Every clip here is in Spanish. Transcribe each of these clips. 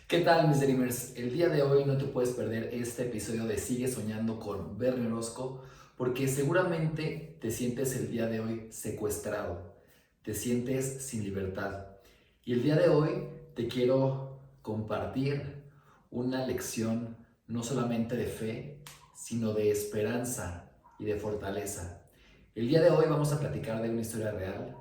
¿Qué tal, mis Dreamers? El día de hoy no te puedes perder este episodio de Sigue Soñando con Bernie Orozco, porque seguramente te sientes el día de hoy secuestrado, te sientes sin libertad. Y el día de hoy te quiero compartir una lección no solamente de fe, sino de esperanza y de fortaleza. El día de hoy vamos a platicar de una historia real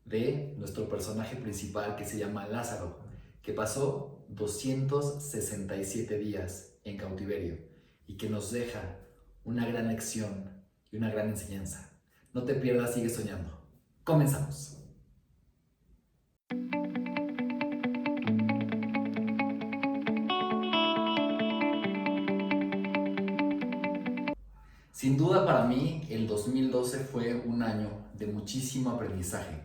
de nuestro personaje principal que se llama Lázaro, que pasó 267 días en cautiverio y que nos deja una gran lección y una gran enseñanza. No te pierdas, sigue soñando. Comenzamos. Sin duda para mí el 2012 fue un año de muchísimo aprendizaje.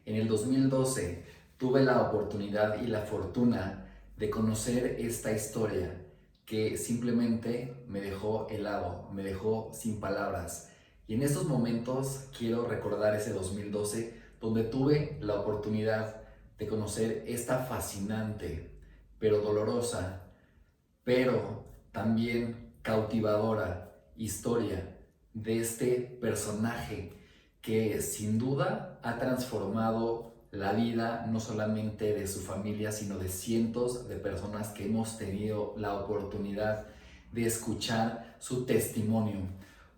En el 2012 tuve la oportunidad y la fortuna de conocer esta historia que simplemente me dejó helado, me dejó sin palabras. Y en estos momentos quiero recordar ese 2012 donde tuve la oportunidad de conocer esta fascinante, pero dolorosa, pero también cautivadora historia de este personaje que sin duda ha transformado la vida no solamente de su familia, sino de cientos de personas que hemos tenido la oportunidad de escuchar su testimonio.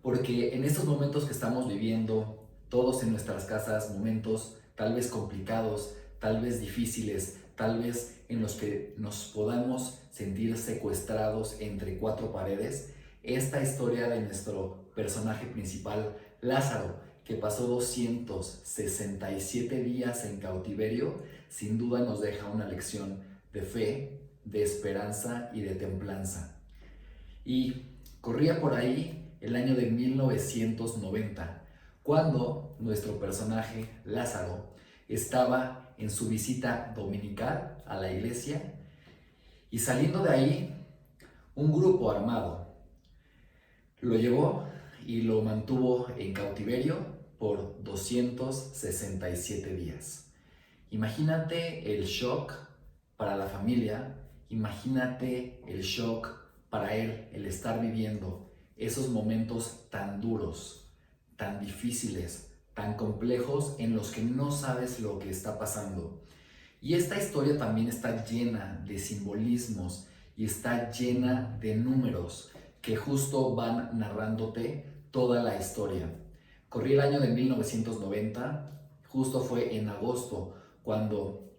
Porque en estos momentos que estamos viviendo, todos en nuestras casas, momentos tal vez complicados, tal vez difíciles, tal vez en los que nos podamos sentir secuestrados entre cuatro paredes, esta historia de nuestro personaje principal, Lázaro, que pasó 267 días en cautiverio, sin duda nos deja una lección de fe, de esperanza y de templanza. Y corría por ahí el año de 1990, cuando nuestro personaje, Lázaro, estaba en su visita dominical a la iglesia y saliendo de ahí, un grupo armado lo llevó y lo mantuvo en cautiverio por 267 días. Imagínate el shock para la familia, imagínate el shock para él, el estar viviendo esos momentos tan duros, tan difíciles, tan complejos en los que no sabes lo que está pasando. Y esta historia también está llena de simbolismos y está llena de números que justo van narrándote toda la historia. Corrí el año de 1990, justo fue en agosto cuando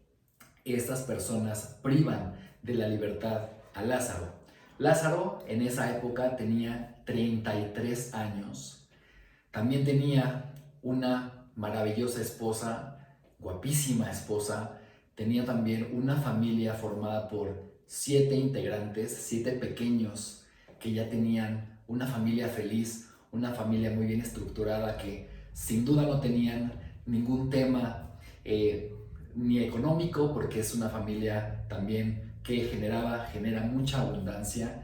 estas personas privan de la libertad a Lázaro. Lázaro en esa época tenía 33 años, también tenía una maravillosa esposa, guapísima esposa, tenía también una familia formada por 7 integrantes, 7 pequeños que ya tenían una familia feliz, una familia muy bien estructurada que sin duda no tenían ningún tema ni económico porque es una familia también que genera mucha abundancia.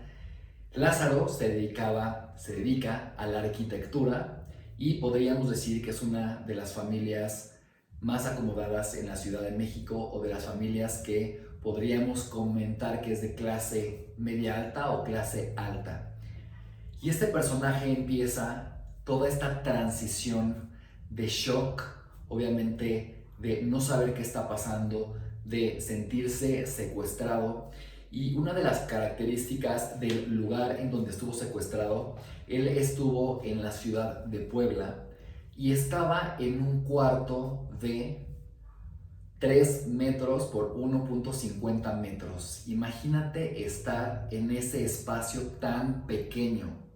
Lázaro se dedica a la arquitectura y podríamos decir que es una de las familias más acomodadas en la Ciudad de México o de las familias que podríamos comentar que es de clase media alta o clase alta. Y este personaje empieza toda esta transición de shock, obviamente de no saber qué está pasando, de sentirse secuestrado. Y una de las características del lugar en donde estuvo secuestrado, él estuvo en la ciudad de Puebla y estaba en un cuarto de 3 metros por 1.50 metros. Imagínate estar en ese espacio tan pequeño.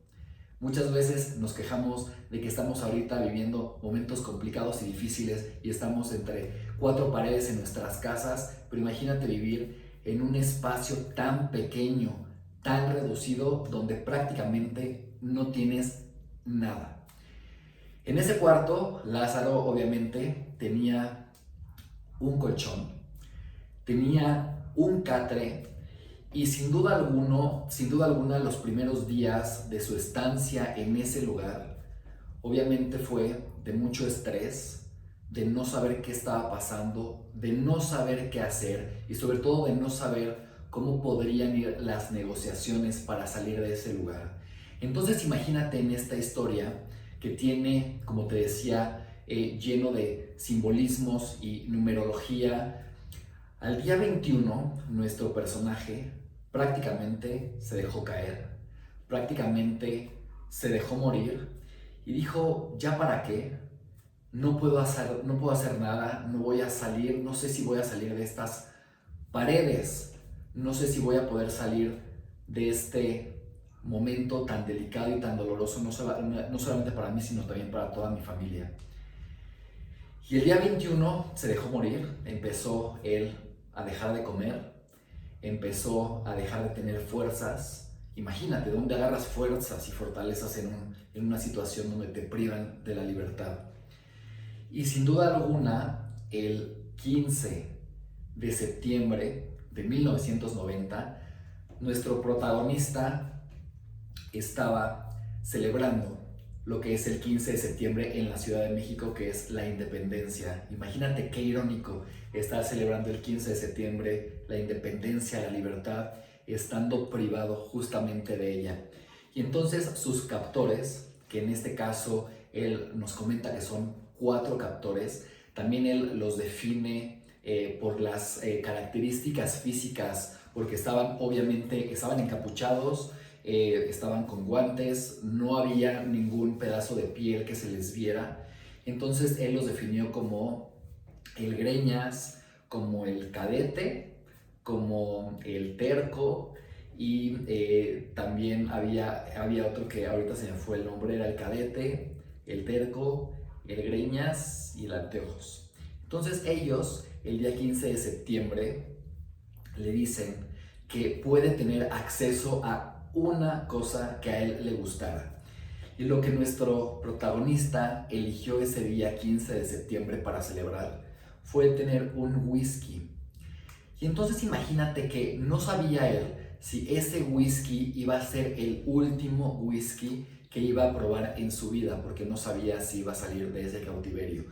Muchas veces nos quejamos de que estamos ahorita viviendo momentos complicados y difíciles y estamos entre cuatro paredes en nuestras casas, pero imagínate vivir en un espacio tan pequeño, tan reducido, donde prácticamente no tienes nada. En ese cuarto, Lázaro obviamente tenía un colchón, tenía un catre y sin duda alguna, los primeros días de su estancia en ese lugar, obviamente fue de mucho estrés, de no saber qué estaba pasando, de no saber qué hacer y sobre todo de no saber cómo podrían ir las negociaciones para salir de ese lugar. Entonces imagínate en esta historia que tiene, como te decía, lleno de simbolismos y numerología. Al día 21, nuestro personaje prácticamente se dejó caer, prácticamente se dejó morir y dijo, ¿ya para qué? No puedo hacer nada, no voy a salir, no sé si voy a salir de estas paredes, no sé si voy a poder salir de este momento tan delicado y tan doloroso, no solamente para mí, sino también para toda mi familia. Y el día 21 se dejó morir, empezó él a dejar de comer, empezó a dejar de tener fuerzas. Imagínate, ¿dónde agarras fuerzas y fortalezas en una situación donde te privan de la libertad? Y sin duda alguna, el 15 de septiembre de 1990, nuestro protagonista estaba celebrando lo que es el 15 de septiembre en la Ciudad de México, que es la independencia. Imagínate qué irónico estar celebrando el 15 de septiembre la independencia, la libertad, estando privado justamente de ella. Y entonces sus captores, que en este caso él nos comenta que son 4 captores, también él los define por las características físicas, porque estaban encapuchados, estaban con guantes, no había ningún pedazo de piel que se les viera. Entonces él los definió como el greñas, como el cadete, como el terco, y también había otro que ahorita se me fue el nombre, era el cadete, el terco, el greñas y el anteojos. Entonces ellos, el día 15 de septiembre, le dicen que puede tener acceso a una cosa que a él le gustara. Y lo que nuestro protagonista eligió ese día 15 de septiembre para celebrar fue tener un whisky. Y entonces imagínate que no sabía él si ese whisky iba a ser el último whisky que iba a probar en su vida, porque no sabía si iba a salir de ese cautiverio.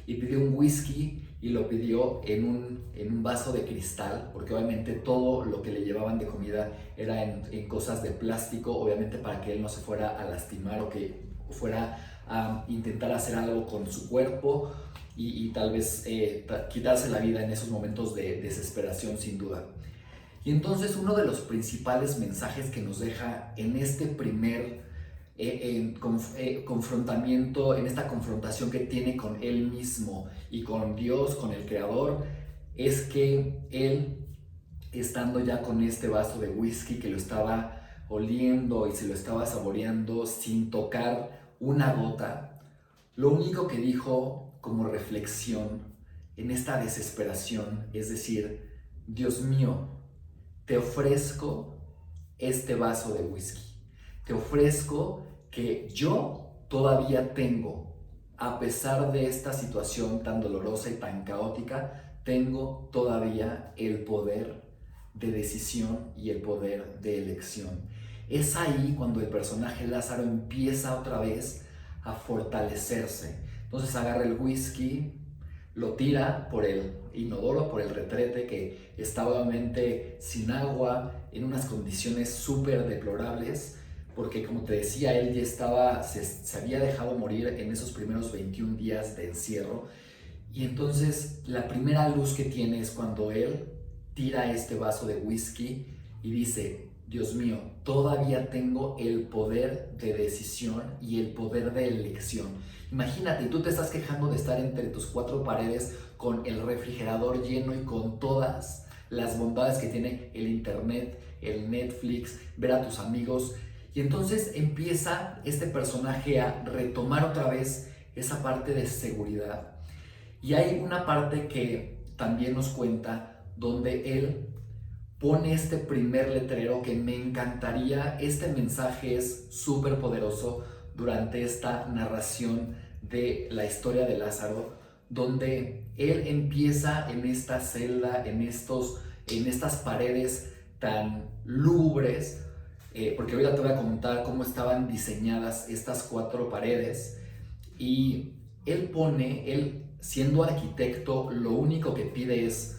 Y pidió un whisky y lo pidió en un vaso de cristal, porque obviamente todo lo que le llevaban de comida era en cosas de plástico, obviamente para que él no se fuera a lastimar o que fuera a intentar hacer algo con su cuerpo y tal vez quitarse la vida en esos momentos de desesperación, sin duda. Y entonces uno de los principales mensajes que nos deja en este primer confrontamiento, en esta confrontación que tiene con él mismo y con Dios, con el Creador, es que él, estando ya con este vaso de whisky que lo estaba oliendo y se lo estaba saboreando sin tocar una gota, lo único que dijo como reflexión en esta desesperación es decir, Dios mío, te ofrezco este vaso de whisky, te ofrezco que yo todavía tengo, a pesar de esta situación tan dolorosa y tan caótica, tengo todavía el poder de decisión y el poder de elección. Es ahí cuando el personaje Lázaro empieza otra vez a fortalecerse. Entonces agarra el whisky, lo tira por el inodoro, por el retrete que estaba obviamente sin agua, en unas condiciones súper deplorables, porque como te decía, él ya se había dejado morir en esos primeros 21 días de encierro. Y entonces la primera luz que tiene es cuando él tira este vaso de whisky y dice, Dios mío, todavía tengo el poder de decisión y el poder de elección. Imagínate, tú te estás quejando de estar entre tus 4 paredes con el refrigerador lleno y con todas las bondades que tiene el internet, el Netflix, ver a tus amigos. Y entonces empieza este personaje a retomar otra vez esa parte de seguridad. Y hay una parte que también nos cuenta donde él pone este primer letrero que me encantaría. Este mensaje es súper poderoso durante esta narración de la historia de Lázaro, donde él empieza en esta celda, en estas paredes tan lúgubres, porque ahorita te voy a comentar cómo estaban diseñadas estas 4 paredes, y él siendo arquitecto, lo único que pide es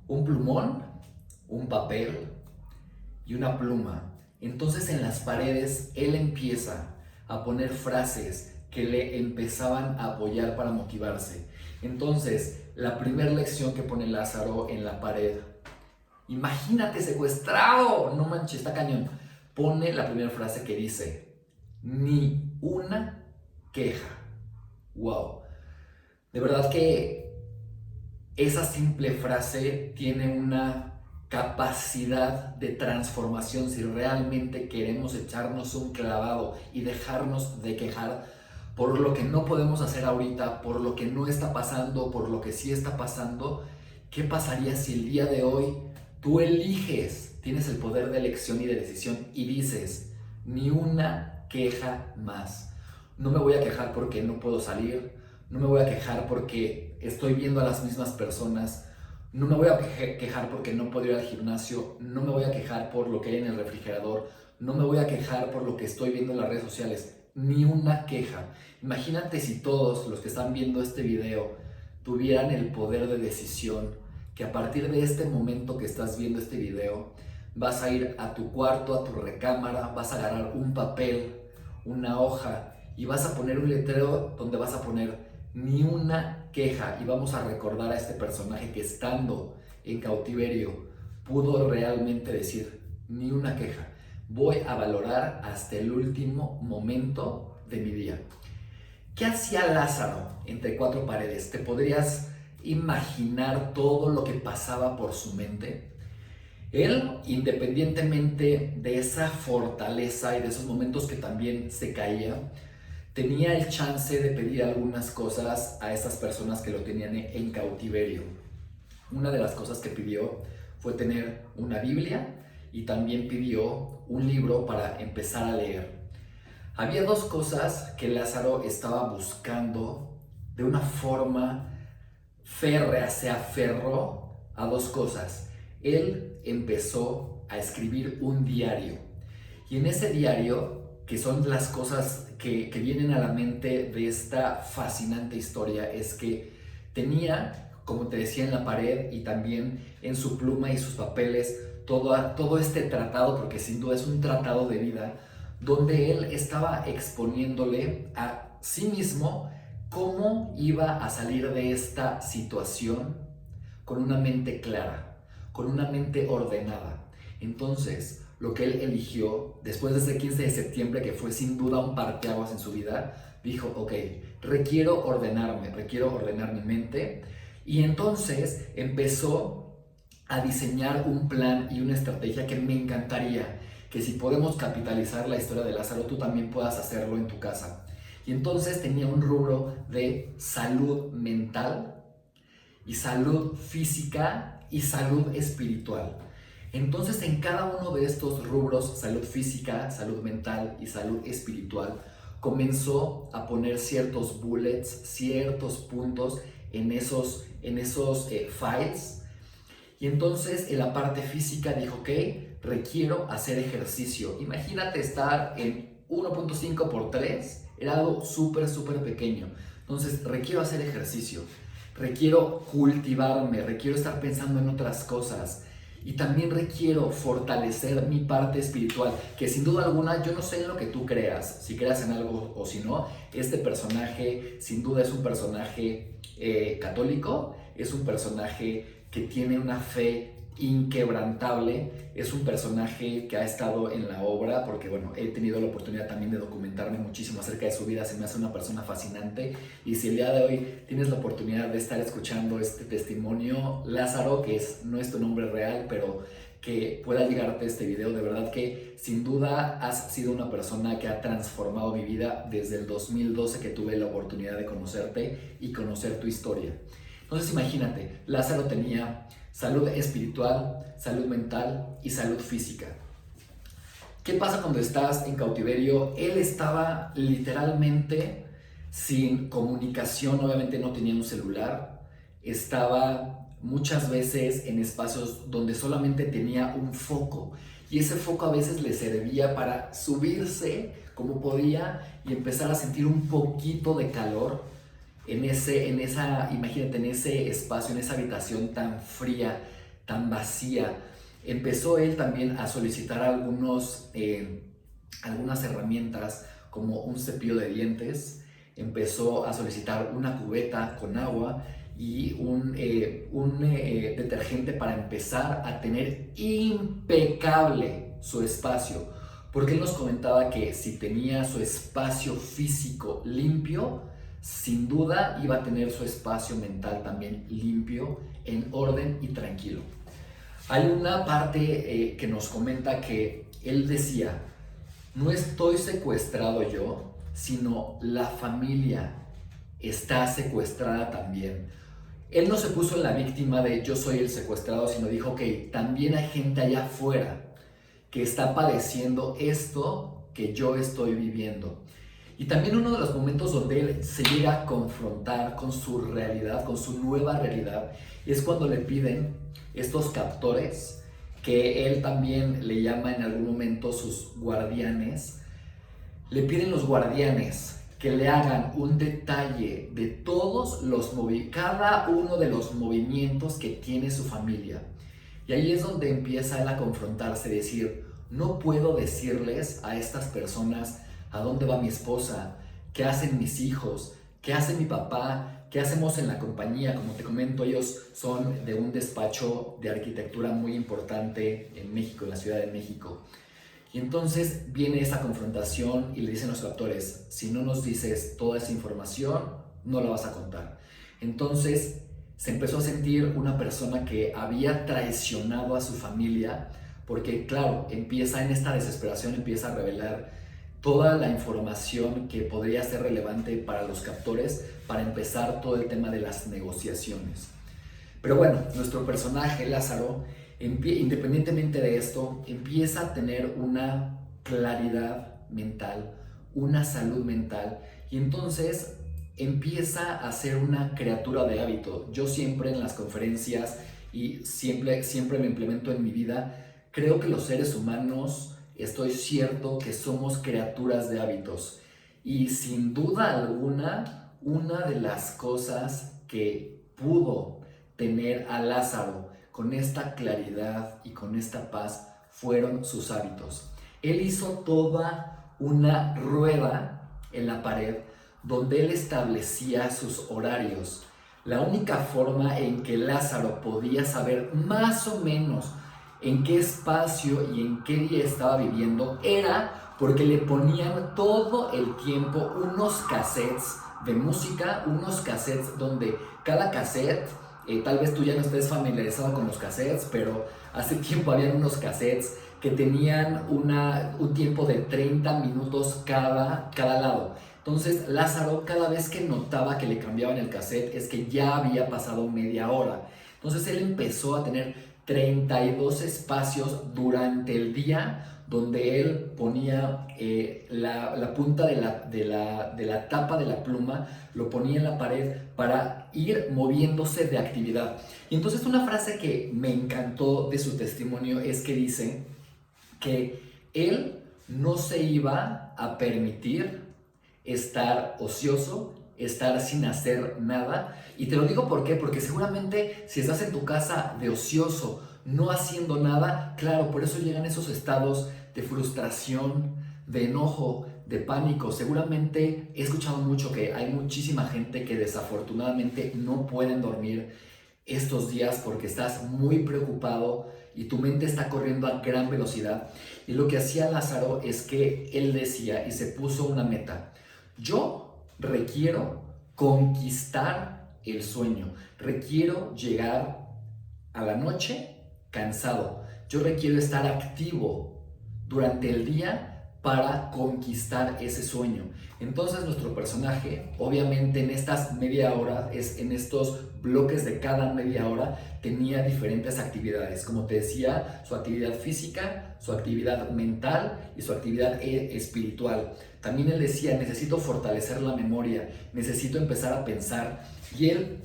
un plumón un papel y una pluma. Entonces en las paredes él empieza a poner frases que le empezaban a apoyar para motivarse. Entonces, la primera lección que pone Lázaro en la pared, imagínate secuestrado, no manches, está cañón. Pone la primera frase que dice, ni una queja. Wow. De verdad que esa simple frase tiene una capacidad de transformación si realmente queremos echarnos un clavado y dejarnos de quejar por lo que no podemos hacer ahorita, por lo que no está pasando, por lo que sí está pasando. ¿Qué pasaría si el día de hoy tú eliges, tienes el poder de elección y de decisión y dices, ni una queja más? No me voy a quejar porque no puedo salir, no me voy a quejar porque estoy viendo a las mismas personas, no me voy a quejar porque no puedo ir al gimnasio, no me voy a quejar por lo que hay en el refrigerador, no me voy a quejar por lo que estoy viendo en las redes sociales, ni una queja. Imagínate si todos los que están viendo este video tuvieran el poder de decisión, que a partir de este momento que estás viendo este video, vas a ir a tu cuarto, a tu recámara, vas a agarrar un papel, una hoja y vas a poner un letrero donde vas a poner ni una queja y vamos a recordar a este personaje que estando en cautiverio pudo realmente decir ni una queja. Voy a valorar hasta el último momento de mi día. ¿Qué hacía Lázaro entre cuatro paredes? ¿Te podrías imaginar todo lo que pasaba por su mente? Él, independientemente de esa fortaleza y de esos momentos que también se caía, tenía el chance de pedir algunas cosas a esas personas que lo tenían en cautiverio. Una de las cosas que pidió fue tener una Biblia y también pidió un libro para empezar a leer. Había dos cosas que Lázaro estaba buscando de una forma férrea, se aferró a dos cosas. Él empezó a escribir un diario y en ese diario, que son las cosas que vienen a la mente de esta fascinante historia, es que tenía, como te decía, en la pared y también en su pluma y sus papeles, todo este tratado, porque sin duda es un tratado de vida, donde él estaba exponiéndole a sí mismo cómo iba a salir de esta situación con una mente clara, con una mente ordenada. Entonces, lo que él eligió después de ese 15 de septiembre, que fue sin duda un parteaguas en su vida, dijo, ok, requiero ordenar mi mente. Y entonces empezó a diseñar un plan y una estrategia que me encantaría que si podemos capitalizar la historia de Lázaro, tú también puedas hacerlo en tu casa. Y entonces tenía un rubro de salud mental y salud física y salud espiritual. Entonces, en cada uno de estos rubros, salud física, salud mental y salud espiritual, comenzó a poner ciertos bullets, ciertos puntos en esos files. Y entonces, en la parte física dijo, ok, requiero hacer ejercicio. Imagínate estar en 1.5 por 3, era algo súper pequeño. Entonces, requiero hacer ejercicio, requiero cultivarme, requiero estar pensando en otras cosas. Y también requiero fortalecer mi parte espiritual, que sin duda alguna, yo no sé en lo que tú creas, si creas en algo o si no, este personaje sin duda es un personaje católico, es un personaje que tiene una fe inquebrantable, es un personaje que ha estado en la obra, porque bueno, he tenido la oportunidad también de documentarme muchísimo acerca de su vida, se me hace una persona fascinante. Y si el día de hoy tienes la oportunidad de estar escuchando este testimonio, Lázaro, que no es tu nombre real, pero que pueda llegarte este video, de verdad que sin duda has sido una persona que ha transformado mi vida desde el 2012 que tuve la oportunidad de conocerte y conocer tu historia. Entonces imagínate, Lázaro tenía salud espiritual, salud mental y salud física. ¿Qué pasa cuando estás en cautiverio? Él estaba literalmente sin comunicación, obviamente no tenía un celular, estaba muchas veces en espacios donde solamente tenía un foco y ese foco a veces le servía para subirse como podía y empezar a sentir un poquito de calor imagínate, en ese espacio, en esa habitación tan fría, tan vacía, empezó él también a solicitar algunas herramientas como un cepillo de dientes, empezó a solicitar una cubeta con agua y un detergente para empezar a tener impecable su espacio, porque él nos comentaba que si tenía su espacio físico limpio, sin duda iba a tener su espacio mental también limpio, en orden y tranquilo. Hay una parte que nos comenta que él decía: no estoy secuestrado yo, sino la familia está secuestrada también. Él no se puso en la víctima de yo soy el secuestrado, sino dijo, ok, también hay gente allá afuera que está padeciendo esto que yo estoy viviendo. Y también uno de los momentos donde él se llega a confrontar con su realidad, con su nueva realidad, es cuando le piden estos captores, que él también le llama en algún momento sus guardianes. Le piden los guardianes que le hagan un detalle de cada uno de los movimientos que tiene su familia. Y ahí es donde empieza él a confrontarse, decir, no puedo decirles a estas personas a dónde va mi esposa, qué hacen mis hijos, qué hace mi papá, qué hacemos en la compañía. Como te comento, ellos son de un despacho de arquitectura muy importante en México, en la Ciudad de México. Y entonces viene esa confrontación y le dicen los captores, si no nos dices toda esa información, no la vas a contar. Entonces se empezó a sentir una persona que había traicionado a su familia, porque claro, empieza en esta desesperación, empieza a revelar toda la información que podría ser relevante para los captores para empezar todo el tema de las negociaciones. Pero bueno, nuestro personaje, Lázaro, independientemente de esto, empieza a tener una claridad mental, una salud mental, y entonces empieza a ser una criatura de hábito. Yo siempre en las conferencias y siempre lo implemento en mi vida, creo que los seres humanos, estoy cierto que somos criaturas de hábitos, y sin duda alguna, una de las cosas que pudo tener a Lázaro con esta claridad y con esta paz fueron sus hábitos. Él hizo toda una rueda en la pared donde él establecía sus horarios. La única forma en que Lázaro podía saber más o menos en qué espacio y en qué día estaba viviendo era porque le ponían todo el tiempo unos cassettes de música, unos cassettes donde cada cassette, tal vez tú ya no estés familiarizado con los cassettes, pero hace tiempo habían unos cassettes que tenían un tiempo de 30 minutos cada lado. Entonces Lázaro, cada vez que notaba que le cambiaban el cassette, es que ya había pasado media hora. Entonces él empezó a tener 32 espacios durante el día donde él ponía la punta de la tapa de la pluma, lo ponía en la pared para ir moviéndose de actividad. Y entonces una frase que me encantó de su testimonio es que dice que él no se iba a permitir estar ocioso, estar sin hacer nada. Y te lo digo ¿por qué? Porque seguramente si estás en tu casa de ocioso, no haciendo nada, claro, por eso llegan esos estados de frustración, de enojo, de pánico. Seguramente he escuchado mucho que hay muchísima gente que desafortunadamente no pueden dormir estos días porque estás muy preocupado y tu mente está corriendo a gran velocidad. Y lo que hacía Lázaro es que él decía y se puso una meta: yo requiero conquistar el sueño, requiero llegar a la noche cansado, yo requiero estar activo durante el día para conquistar ese sueño. Entonces nuestro personaje, obviamente en estas media hora, en estos bloques de cada media hora, tenía diferentes actividades. Como te decía, su actividad física, su actividad mental y su actividad espiritual. También él decía, necesito fortalecer la memoria, necesito empezar a pensar. Y él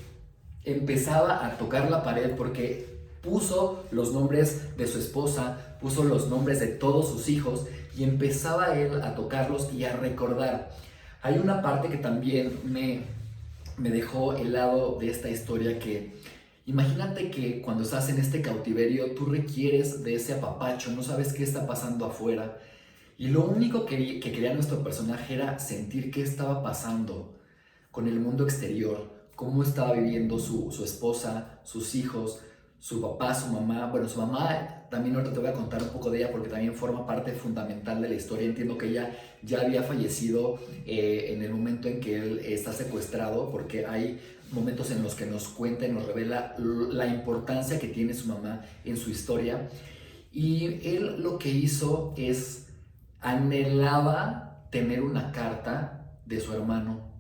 empezaba a tocar la pared porque puso los nombres de su esposa, puso los nombres de todos sus hijos y empezaba él a tocarlos y a recordar. Hay una parte que también me dejó helado de esta historia, que Imagínate que cuando estás en este cautiverio tú requieres de ese apapacho, no sabes qué está pasando afuera y lo único que quería nuestro personaje era sentir qué estaba pasando con el mundo exterior, cómo estaba viviendo su esposa, sus hijos, su papá, su mamá. Bueno, su mamá también ahorita te voy a contar un poco de ella porque también forma parte fundamental de la historia. Entiendo que ella ya había fallecido en el momento en que él está secuestrado, porque hay momentos en los que nos cuenta y nos revela la importancia que tiene su mamá en su historia. Y él lo que hizo es anhelaba tener una carta de su hermano,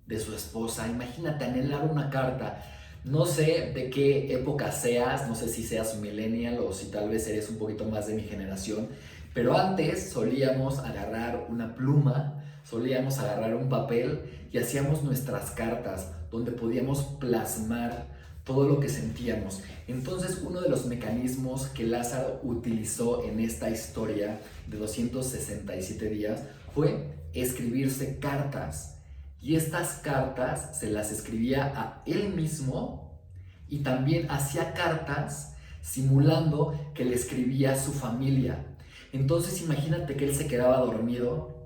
de su esposa. Imagínate anhelar una carta. No sé de qué época seas, no sé si seas un millennial o si tal vez eres un poquito más de mi generación, pero antes solíamos agarrar una pluma, solíamos agarrar un papel y hacíamos nuestras cartas donde podíamos plasmar todo lo que sentíamos. Entonces, uno de los mecanismos que Lázaro utilizó en esta historia de 267 días fue escribirse cartas. Y estas cartas se las escribía a él mismo y también hacía cartas simulando que le escribía a su familia. Entonces imagínate que él se quedaba dormido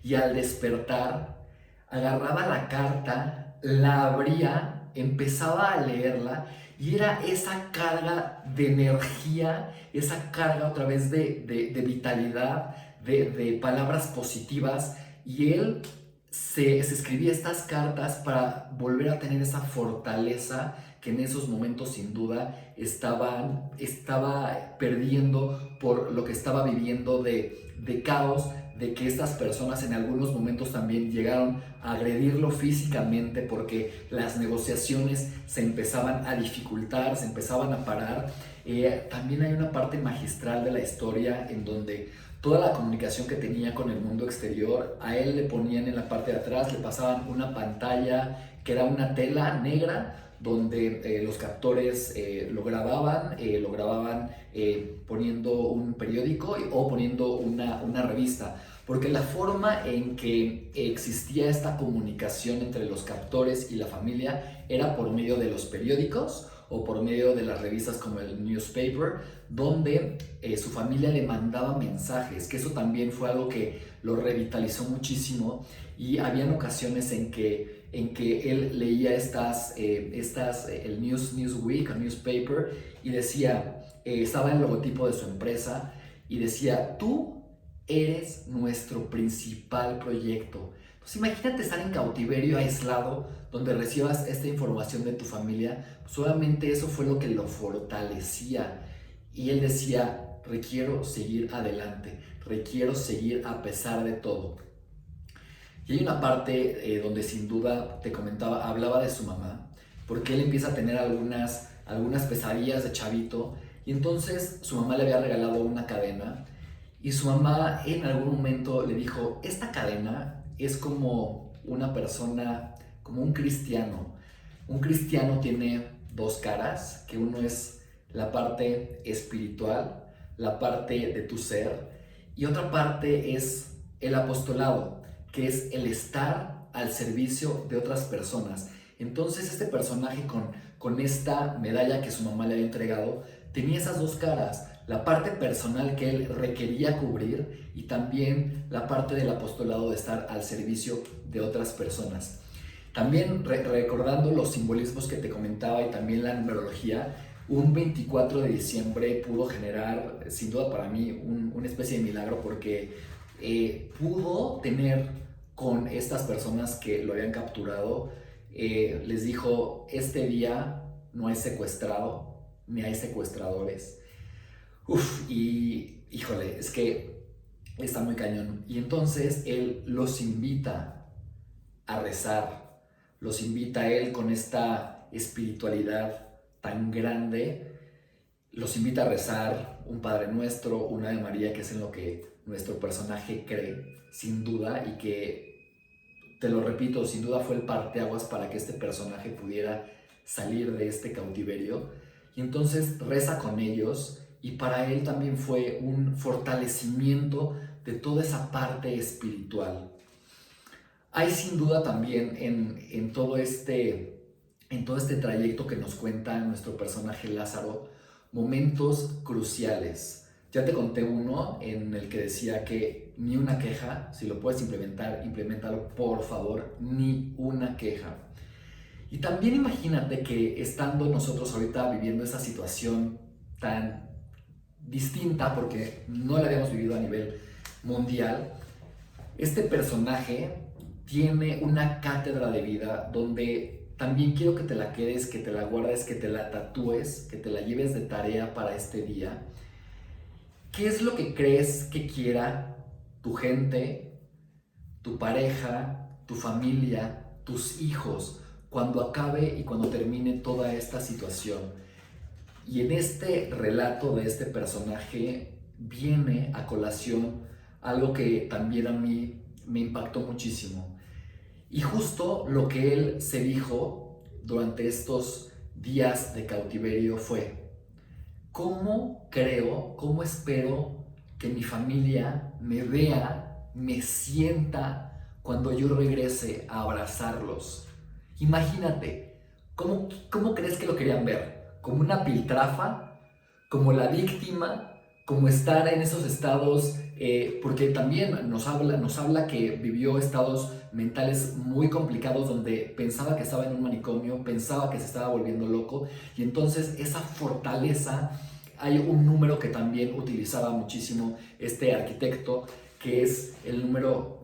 y al despertar agarraba la carta, la abría, empezaba a leerla y era esa carga de energía, esa carga otra vez de vitalidad, de palabras positivas y él se escribía estas cartas para volver a tener esa fortaleza que en esos momentos sin duda estaba perdiendo por lo que estaba viviendo de caos, de que estas personas en algunos momentos también llegaron a agredirlo físicamente porque las negociaciones se empezaban a dificultar, se empezaban a parar. También hay una parte magistral de la historia en donde toda la comunicación que tenía con el mundo exterior, a él le ponían en la parte de atrás, le pasaban una pantalla que era una tela negra donde los captores lo grababan poniendo un periódico o poniendo una revista, porque la forma en que existía esta comunicación entre los captores y la familia era por medio de los periódicos o por medio de las revistas como el newspaper, donde su familia le mandaba mensajes, que eso también fue algo que lo revitalizó muchísimo y habían ocasiones en que él leía el Newsweek o newspaper y decía, estaba el logotipo de su empresa y decía, tú eres nuestro principal proyecto. Pues imagínate estar en cautiverio, aislado, donde recibas esta información de tu familia, solamente eso fue lo que lo fortalecía. Y él decía, requiero seguir adelante, requiero seguir a pesar de todo. Y hay una parte donde sin duda te comentaba, hablaba de su mamá, porque él empieza a tener algunas pesadillas de chavito, y entonces su mamá le había regalado una cadena, y su mamá en algún momento le dijo, esta cadena es como una persona, como un cristiano. Un cristiano tiene dos caras, que uno es la parte espiritual, la parte de tu ser, y otra parte es el apostolado, que es el estar al servicio de otras personas. Entonces este personaje con esta medalla que su mamá le había entregado, tenía esas dos caras, la parte personal que él requería cubrir y también la parte del apostolado de estar al servicio de otras personas. También recordando los simbolismos que te comentaba y también la numerología, un 24 de diciembre pudo generar, sin duda para mí, una especie de milagro porque pudo tener con estas personas que lo habían capturado, les dijo, este día no hay secuestrado, ni hay secuestradores. Uf, y híjole, es que está muy cañón. Y entonces él los invita a rezar, los invita a él con esta espiritualidad tan grande, los invita a rezar un Padre Nuestro, una Ave María, que es en lo que nuestro personaje cree, sin duda, y que, te lo repito, sin duda fue el parteaguas para que este personaje pudiera salir de este cautiverio. Y entonces reza con ellos, y para él también fue un fortalecimiento de toda esa parte espiritual. Hay sin duda también en todo este en todo este trayecto que nos cuenta nuestro personaje Lázaro, momentos cruciales. Ya te conté uno en el que decía que ni una queja, si lo puedes implementar, implementalo por favor, ni una queja. Y también imagínate que estando nosotros ahorita viviendo esa situación tan distinta, porque no la habíamos vivido a nivel mundial, este personaje tiene una cátedra de vida donde también quiero que te la quedes, que te la guardes, que te la tatúes, que te la lleves de tarea para este día. ¿Qué es lo que crees que quiera tu gente, tu pareja, tu familia, tus hijos, cuando acabe y cuando termine toda esta situación? Y en este relato de este personaje viene a colación algo que también a mí me impactó muchísimo. Y justo lo que él se dijo durante estos días de cautiverio fue: ¿cómo creo, cómo espero que mi familia me vea, me sienta cuando yo regrese a abrazarlos? Imagínate, ¿cómo crees que lo querían ver? ¿Como una piltrafa? ¿Como la víctima? ¿Como estar en esos estados? Porque también nos habla que vivió estados mentales muy complicados donde pensaba que estaba en un manicomio, pensaba que se estaba volviendo loco, y entonces esa fortaleza, hay un número que también utilizaba muchísimo este arquitecto, que es el número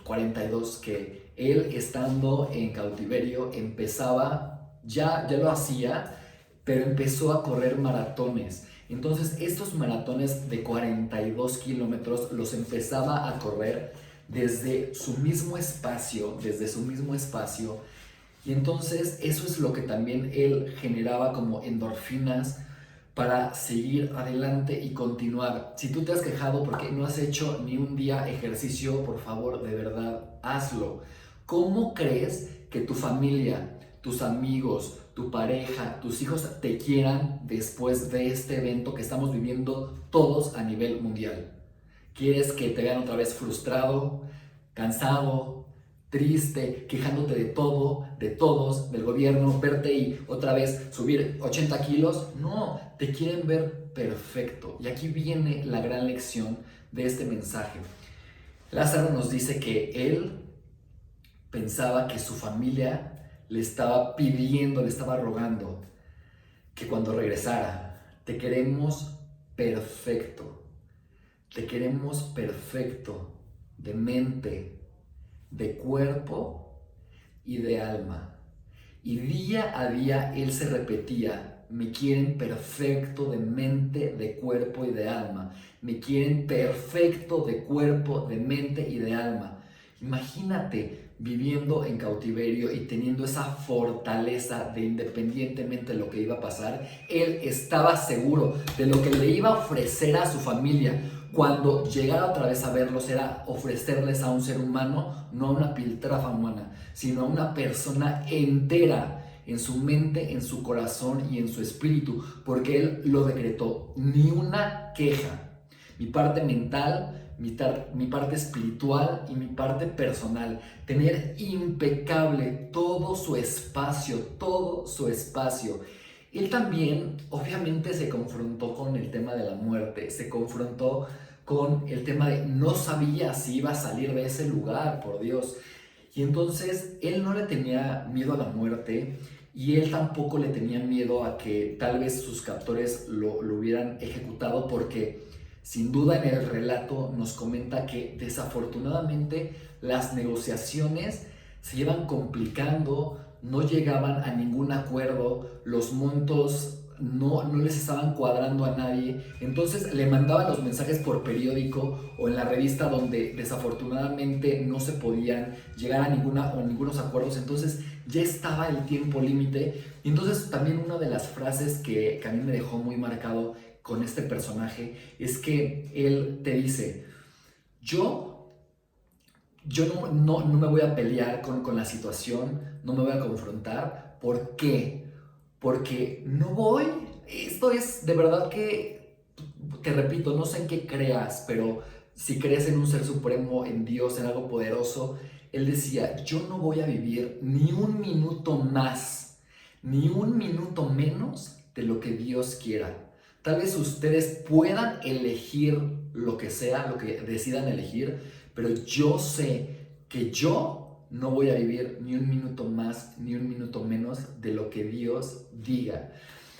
42, que él estando en cautiverio empezaba, ya lo hacía, pero empezó a correr maratones. Entonces estos maratones de 42 kilómetros los empezaba a correr desde su mismo espacio, y entonces eso es lo que también él generaba como endorfinas para seguir adelante y continuar. Si tú te has quejado porque no has hecho ni un día ejercicio, por favor, de verdad, hazlo. ¿Cómo crees que tu familia, tus amigos, tu pareja, tus hijos te quieran después de este evento que estamos viviendo todos a nivel mundial? ¿Quieres que te vean otra vez frustrado, cansado, triste, quejándote de todo, de todos, del gobierno, verte y otra vez subir 80 kilos? No, te quieren ver perfecto. Y aquí viene la gran lección de este mensaje. Lázaro nos dice que él pensaba que su familia le estaba pidiendo, le estaba rogando que cuando regresara: te queremos perfecto. Te queremos perfecto, de mente, de cuerpo y de alma. Y día a día él se repetía: me quieren perfecto de mente, de cuerpo y de alma. Me quieren perfecto de cuerpo, de mente y de alma. Imagínate viviendo en cautiverio y teniendo esa fortaleza de, independientemente de lo que iba a pasar, él estaba seguro de lo que le iba a ofrecer a su familia cuando llegara otra vez a verlos era ofrecerles a un ser humano, no a una piltrafa humana, sino a una persona entera en su mente, en su corazón y en su espíritu, porque él lo decretó: ni una queja. Mi parte mental, mi parte espiritual y mi parte personal, tener impecable todo su espacio, todo su espacio. Él también obviamente se confrontó con el tema de la muerte, se confrontó con el tema de no sabía si iba a salir de ese lugar, por Dios. Y entonces él no le tenía miedo a la muerte, y él tampoco le tenía miedo a que tal vez sus captores lo hubieran ejecutado, porque sin duda en el relato nos comenta que desafortunadamente las negociaciones se iban complicando, no llegaban a ningún acuerdo, los montos no les estaban cuadrando a nadie. Entonces le mandaban los mensajes por periódico o en la revista, donde desafortunadamente no se podían llegar a ningunos acuerdos. Entonces ya estaba el tiempo límite. Y entonces también una de las frases que a mí me dejó muy marcado con este personaje es que él te dice: yo no me voy a pelear con la situación, no me voy a confrontar. ¿Por qué? Porque no voy. Esto es de verdad que, te repito, no sé en qué creas, pero si crees en un ser supremo, en Dios, en algo poderoso, él decía: yo no voy a vivir ni un minuto más ni un minuto menos de lo que Dios quiera. Tal vez ustedes puedan elegir lo que sea, lo que decidan elegir, pero yo sé que yo no voy a vivir ni un minuto más, ni un minuto menos de lo que Dios diga.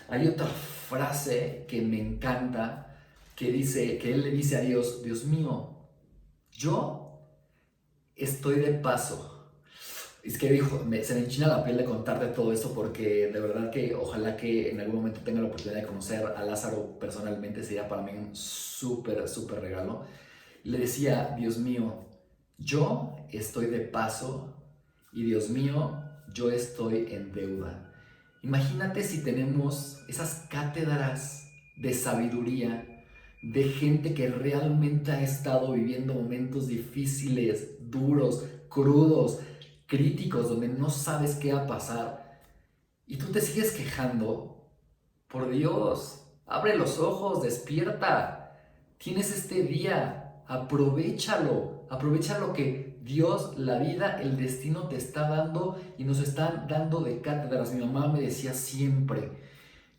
Hay otra frase que me encanta, que dice, que él le dice a Dios: Dios mío, yo estoy de paso. Es que se me enchina la piel de contarte todo esto, porque de verdad que ojalá que en algún momento tenga la oportunidad de conocer a Lázaro personalmente. Sería para mí un súper, súper regalo. Le decía: Dios mío, yo estoy de paso, y Dios mío, yo estoy en deuda. Imagínate si tenemos esas cátedras de sabiduría de gente que realmente ha estado viviendo momentos difíciles, duros, crudos, críticos, donde no sabes qué va a pasar, y tú te sigues quejando. Por Dios, abre los ojos, despierta. Tienes este día, aprovéchalo. Aprovecha lo que Dios, la vida, el destino te está dando, y nos están dando de cátedras. Mi mamá me decía siempre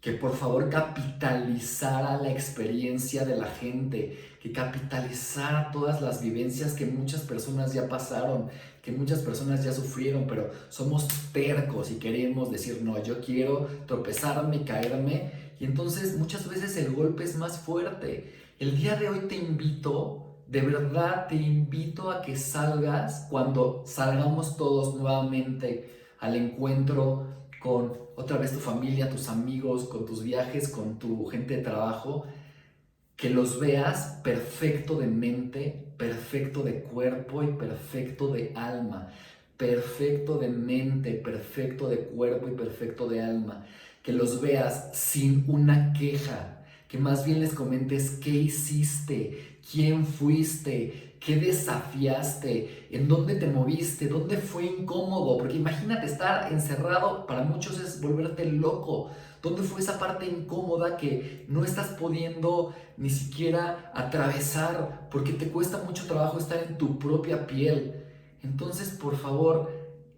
que por favor capitalizara la experiencia de la gente, que capitalizara todas las vivencias que muchas personas ya pasaron, que muchas personas ya sufrieron, pero somos tercos y queremos decir: no, yo quiero tropezarme y caerme, y entonces muchas veces el golpe es más fuerte. El día de hoy te invito, de verdad te invito a que salgas, cuando salgamos todos nuevamente al encuentro con otra vez tu familia, tus amigos, con tus viajes, con tu gente de trabajo, que los veas perfecto de mente, perfecto de cuerpo y perfecto de alma. Perfecto de mente, perfecto de cuerpo y perfecto de alma. Que los veas sin una queja, que más bien les comentes qué hiciste, quién fuiste, qué desafiaste, en dónde te moviste, dónde fue incómodo. Porque imagínate estar encerrado, para muchos es volverte loco. ¿Dónde fue esa parte incómoda que no estás pudiendo ni siquiera atravesar, porque te cuesta mucho trabajo estar en tu propia piel? Entonces, por favor,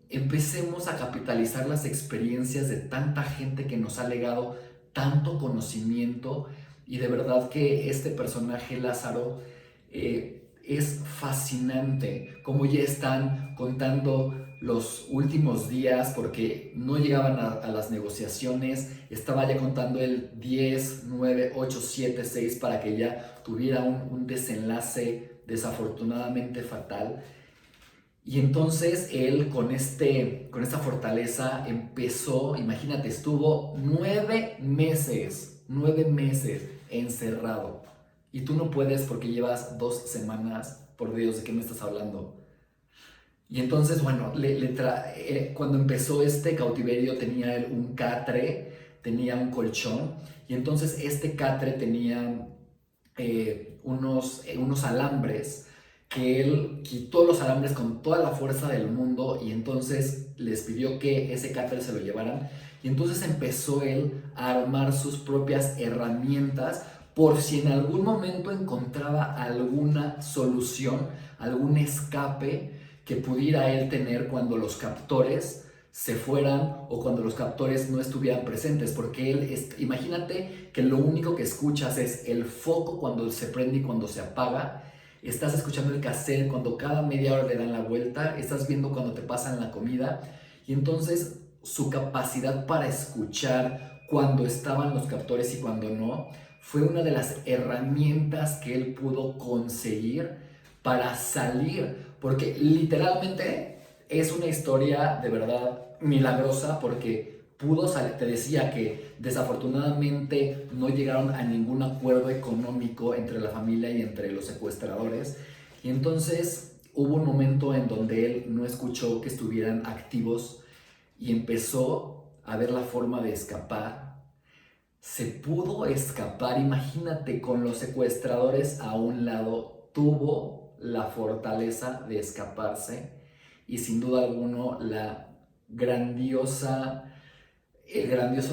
empecemos a capitalizar las experiencias de tanta gente que nos ha legado tanto conocimiento. Y de verdad que este personaje Lázaro es fascinante, como ya están contando los últimos días, porque no llegaban a las negociaciones. Estaba ya contando el 10, 9, 8, 7, 6 para que ya tuviera un desenlace desafortunadamente fatal. Y entonces él con esta fortaleza empezó. Imagínate, estuvo 9 meses encerrado. Y tú no puedes porque llevas 2 semanas. Por Dios, ¿de qué me estás hablando? Y entonces, bueno, cuando empezó este cautiverio tenía él un catre, tenía un colchón, y entonces este catre tenía unos alambres, que él quitó los alambres con toda la fuerza del mundo, y entonces les pidió que ese catre se lo llevaran. Y entonces empezó él a armar sus propias herramientas, por si en algún momento encontraba alguna solución, algún escape que pudiera él tener cuando los captores se fueran, o cuando los captores no estuvieran presentes. Porque imagínate que lo único que escuchas es el foco cuando se prende y cuando se apaga. Estás escuchando el cassette cuando cada media hora le dan la vuelta. Estás viendo cuando te pasan la comida. Y entonces su capacidad para escuchar cuando estaban los captores y cuando no, fue una de las herramientas que él pudo conseguir para salir. Porque literalmente es una historia de verdad milagrosa, porque pudo salir. Te decía que desafortunadamente no llegaron a ningún acuerdo económico entre la familia y entre los secuestradores. Y entonces hubo un momento en donde él no escuchó que estuvieran activos y empezó a ver la forma de escapar. Se pudo escapar, imagínate, con los secuestradores a un lado. Tuvo la fortaleza de escaparse, y sin duda alguno el grandioso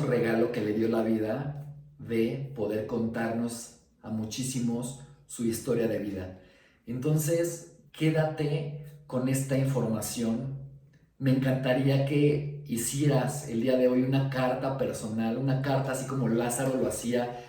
regalo que le dio la vida de poder contarnos a muchísimos su historia de vida. Entonces, quédate con esta información me encantaría que hicieras el día de hoy una carta personal, una carta así como Lázaro lo hacía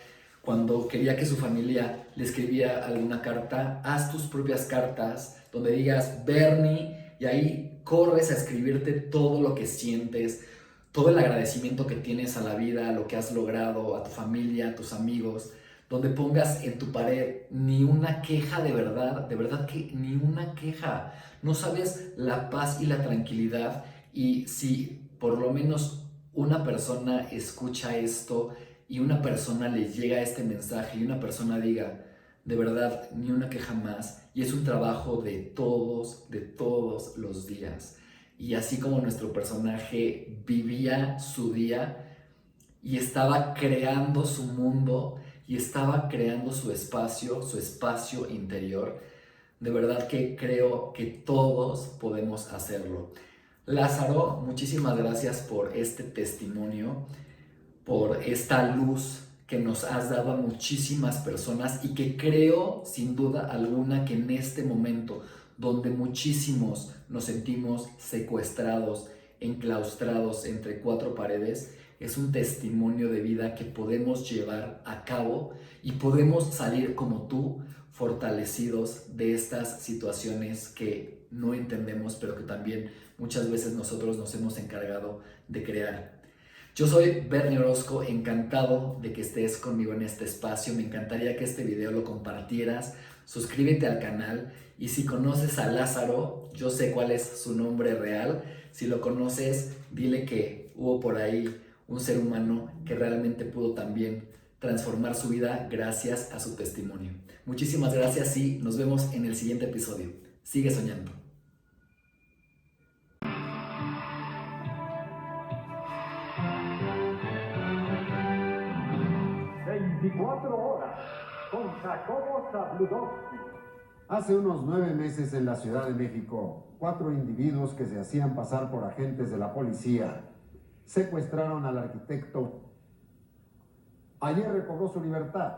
cuando quería que su familia le escribiera alguna carta. Haz tus propias cartas donde digas Bernie y ahí corres a escribirte todo lo que sientes, todo el agradecimiento que tienes a la vida, a lo que has logrado, a tu familia, a tus amigos, donde pongas en tu pared ni una queja de verdad que ni una queja. No sabes la paz y la tranquilidad, y si por lo menos una persona escucha esto y una persona le llega este mensaje y una persona diga, de verdad, ni una queja más, y es un trabajo de todos los días. Y así como nuestro personaje vivía su día y estaba creando su mundo y estaba creando su espacio interior, de verdad que creo que todos podemos hacerlo. Lázaro, muchísimas gracias por este testimonio, por esta luz que nos has dado a muchísimas personas, y que creo sin duda alguna que en este momento donde muchísimos nos sentimos secuestrados, enclaustrados entre cuatro paredes, es un testimonio de vida que podemos llevar a cabo y podemos salir como tú, fortalecidos de estas situaciones que no entendemos, pero que también muchas veces nosotros nos hemos encargado de crear. Yo soy Bernie Orozco, encantado de que estés conmigo en este espacio. Me encantaría que este video lo compartieras. Suscríbete al canal, y si conoces a Lázaro, yo sé cuál es su nombre real. Si lo conoces, dile que hubo por ahí un ser humano que realmente pudo también transformar su vida gracias a su testimonio. Muchísimas gracias y nos vemos en el siguiente episodio. Sigue soñando. 24 horas con Jacobo Zabludovsky. Hace unos 9 meses en la Ciudad de México, 4 individuos que se hacían pasar por agentes de la policía secuestraron al arquitecto. Ayer recobró su libertad,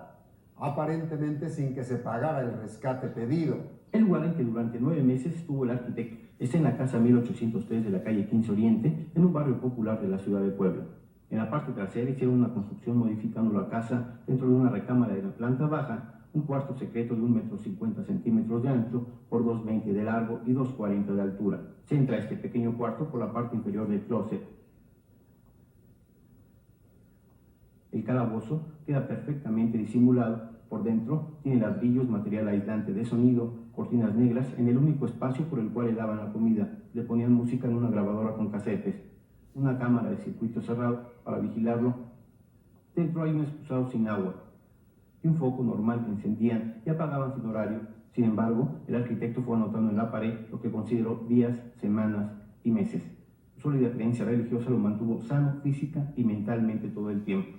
aparentemente sin que se pagara el rescate pedido. El lugar en que durante 9 meses estuvo el arquitecto está en la casa 1803 de la calle 15 Oriente, en un barrio popular de la ciudad de Puebla. En la parte trasera hicieron una construcción modificando la casa dentro de una recámara de la planta baja, un cuarto secreto de 1,50 m de ancho por 2,20 de largo y 2,40 de altura. Se entra a este pequeño cuarto por la parte inferior del closet. El calabozo queda perfectamente disimulado. Por dentro tiene ladrillos, material aislante de sonido, cortinas negras en el único espacio por el cual le daban la comida. Le ponían música en una grabadora con casetes, una cámara de circuito cerrado para vigilarlo. Dentro hay un excusado sin agua y un foco normal que encendían y apagaban sin horario. Sin embargo, el arquitecto fue anotando en la pared lo que consideró días, semanas y meses. Su sólida creencia religiosa lo mantuvo sano física y mentalmente todo el tiempo.